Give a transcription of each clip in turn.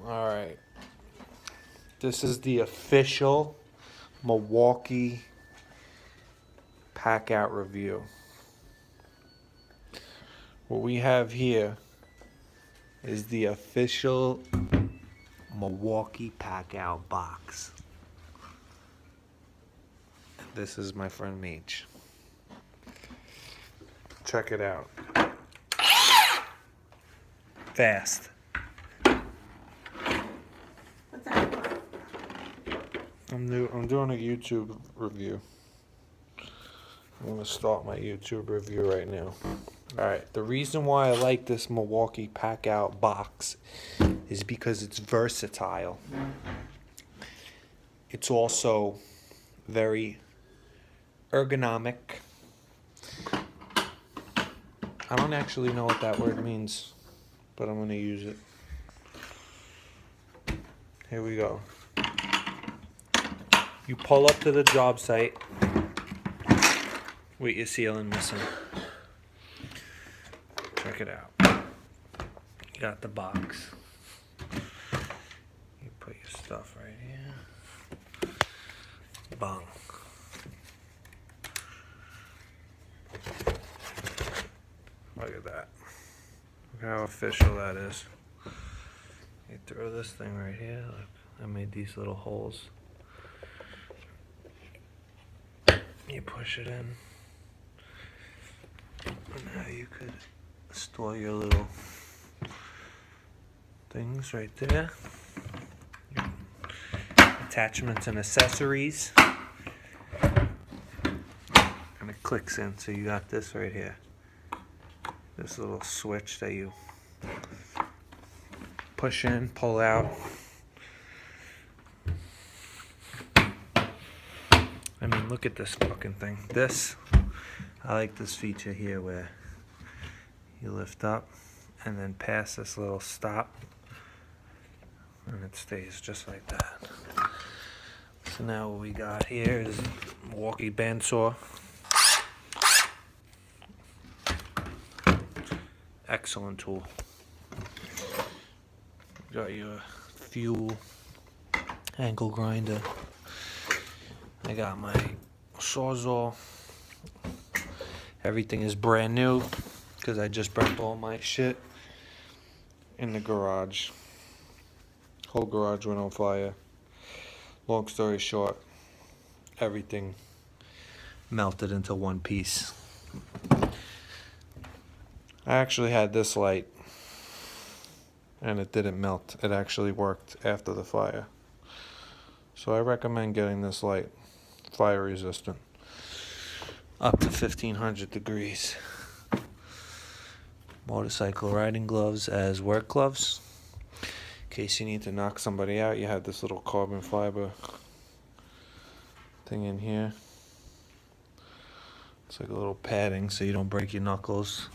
All right. This is the official Milwaukee Packout review. What we have here is the official Milwaukee Packout box. This is my friend Meech. Check it out. Fast. What's that? I'm doing a YouTube review. I'm gonna start my YouTube review right now. Alright, the reason why I like this Milwaukee Packout box is because it's versatile. It's also very ergonomic. I don't actually know what that word means, but I'm gonna use it. Here we go. You pull up to the job site with your ceiling missing. Check it out. You got the box. You put your stuff right here. Bang. Look at that. Look how official that is. You throw this thing right here. Look, I made these little holes. You push it in. And now you could store your little things right there. Attachments and accessories. And it clicks in, so you got this right here. This little switch that you push in, pull out. I mean, look at this fucking thing. I like this feature here where you lift up and then pass this little stop and it stays just like that. So now what we got here is Milwaukee bandsaw. Excellent tool. Got your fuel angle grinder. I got my Sawzall. Everything is brand new because I just burnt all my shit in the garage. Whole garage went on fire. Long story short, everything melted into one piece. I actually had this light and it didn't melt. It actually worked after the fire. So I recommend getting this light. Fire resistant. Up to 1500 degrees. Motorcycle riding gloves as work gloves. In case you need to knock somebody out, you have this little carbon fiber thing in here. It's like a little padding so you don't break your knuckles.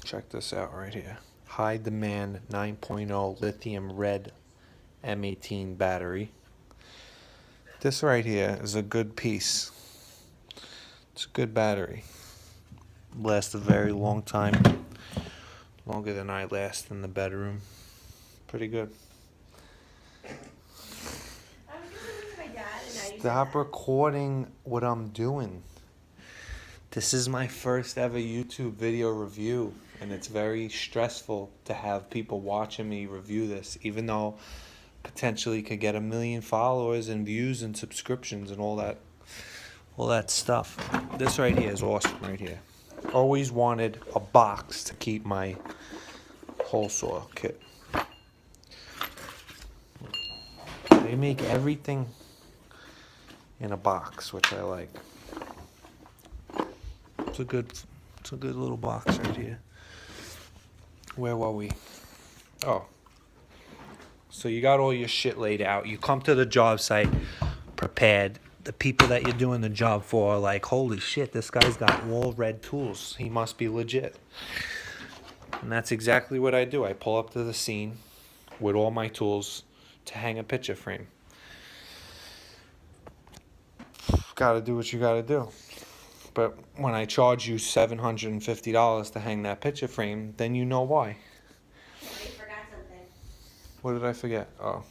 Check this out right here. High demand 9.0 lithium red M18 battery. This right here is a good piece. It's a good battery. Lasts a very long time. Longer than I last in the bedroom. Pretty good. Stop recording what I'm doing. This is my first ever YouTube video review, and it's very stressful to have people watching me review this, even though potentially could get 1 million followers and views and subscriptions and all that stuff. This right here is awesome right here. Always wanted a box to keep my hole saw kit. They make everything in a box, which I like. It's a good little box right here. Where were we? Oh. So you got all your shit laid out. You come to the job site prepared. The people that you're doing the job for are like, holy shit, this guy's got all red tools. He must be legit. And that's exactly what I do. I pull up to the scene with all my tools to hang a picture frame. Gotta do what you gotta do. But when I charge you $750 to hang that picture frame, then you know why. What did I forget? Oh.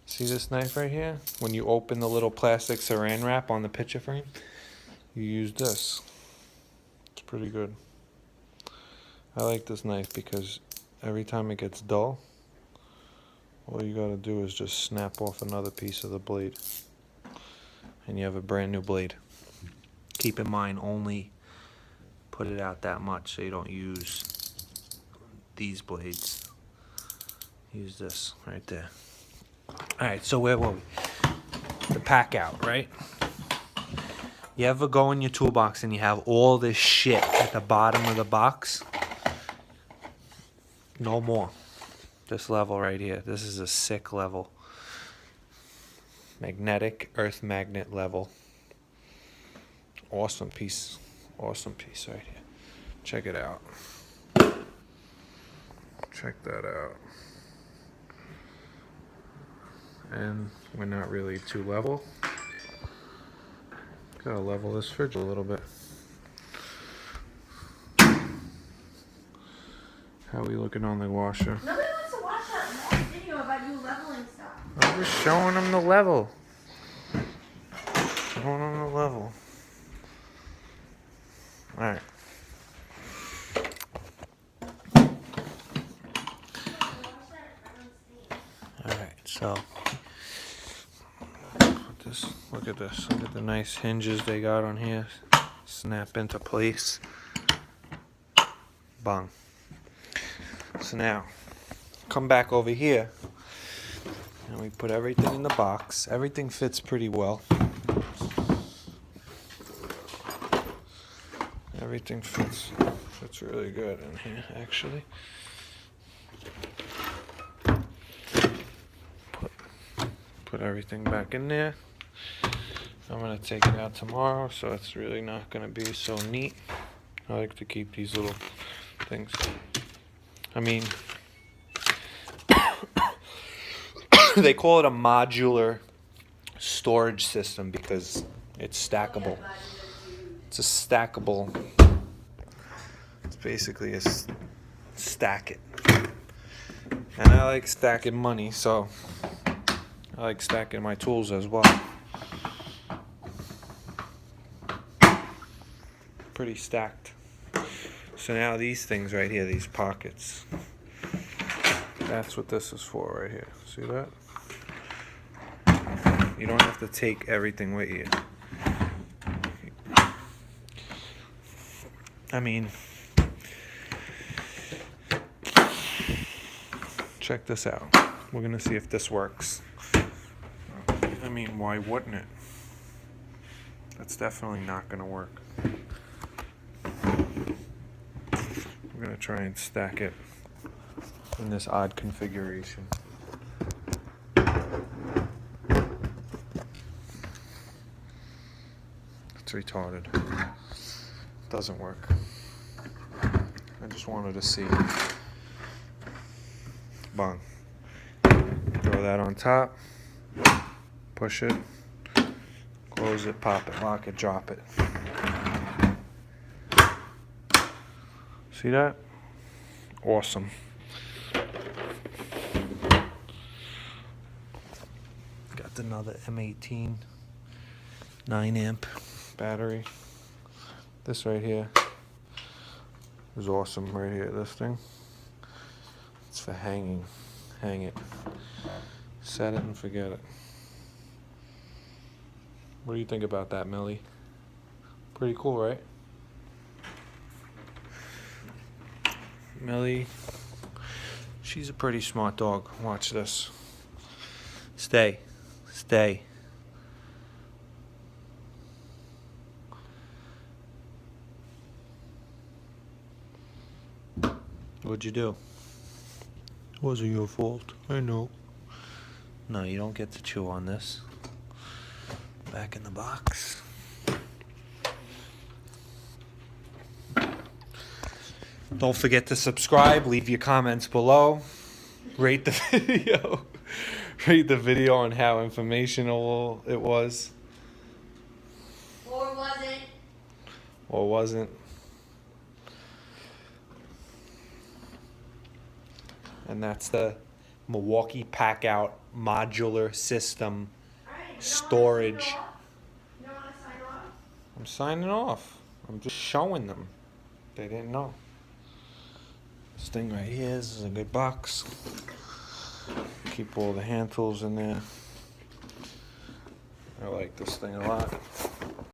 See this knife right here? When you open the little plastic saran wrap on the picture frame, you use this. It's pretty good. I like this knife because every time it gets dull, all you gotta do is just snap off another piece of the blade. And you have a brand new blade. Keep in mind, only put it out that much so you don't use these blades. Use this right there. Alright, so where were we? The Packout, right? You ever go in your toolbox and you have all this shit at the bottom of the box? No more. This level right here. This is a sick level. Magnetic earth magnet level. Awesome piece. Awesome piece right here. Check it out. Check that out. And we're not really too level. Gotta level this fridge a little bit. How are we looking on the washer? Nobody wants to watch that long video about you leveling stuff. I was showing them the level. Showing them the level. Alright. Alright, so look at this. Look at the nice hinges they got on here. Snap into place. Bang. So now, come back over here. And we put everything in the box. Everything fits pretty well. Everything fits really good in here, actually. Put everything back in there. I'm gonna take it out tomorrow, so it's really not gonna be so neat. I like to keep these little things. I mean, they call it a modular storage system because it's stackable. It's a stackable. It's basically a stack it. And I like stacking money, so I like stacking my tools as well. Pretty stacked. So now these things right here, these pockets, that's what this is for right here. See that? You don't have to take everything with you. I mean, check this out. We're gonna see if this works. I mean, why wouldn't it? That's definitely not gonna work. We're gonna try and stack it in this odd configuration. It's retarded. Doesn't work. I just wanted to see. Bang. Throw that on top. Push it. Close it, pop it, lock it, drop it. See that? Awesome. Got another M18 9 amp battery. This right here is awesome right here, this thing. It's for hanging. Hang it. Set it and forget it. What do you think about that, Millie? Pretty cool, right? Millie, she's a pretty smart dog. Watch this. Stay. Stay. What'd you do? It wasn't your fault. I know. No, you don't get to chew on this. Back in the box. Don't forget to subscribe, leave your comments below, rate the video, rate the video on how informational it was. Or was it? Or wasn't. And that's the Milwaukee Packout modular system Alright, storage. You don't want to sign off? I'm signing off. I'm just showing them. They didn't know. This thing right here, this is a good box. Keep all the hand tools in there. I like this thing a lot.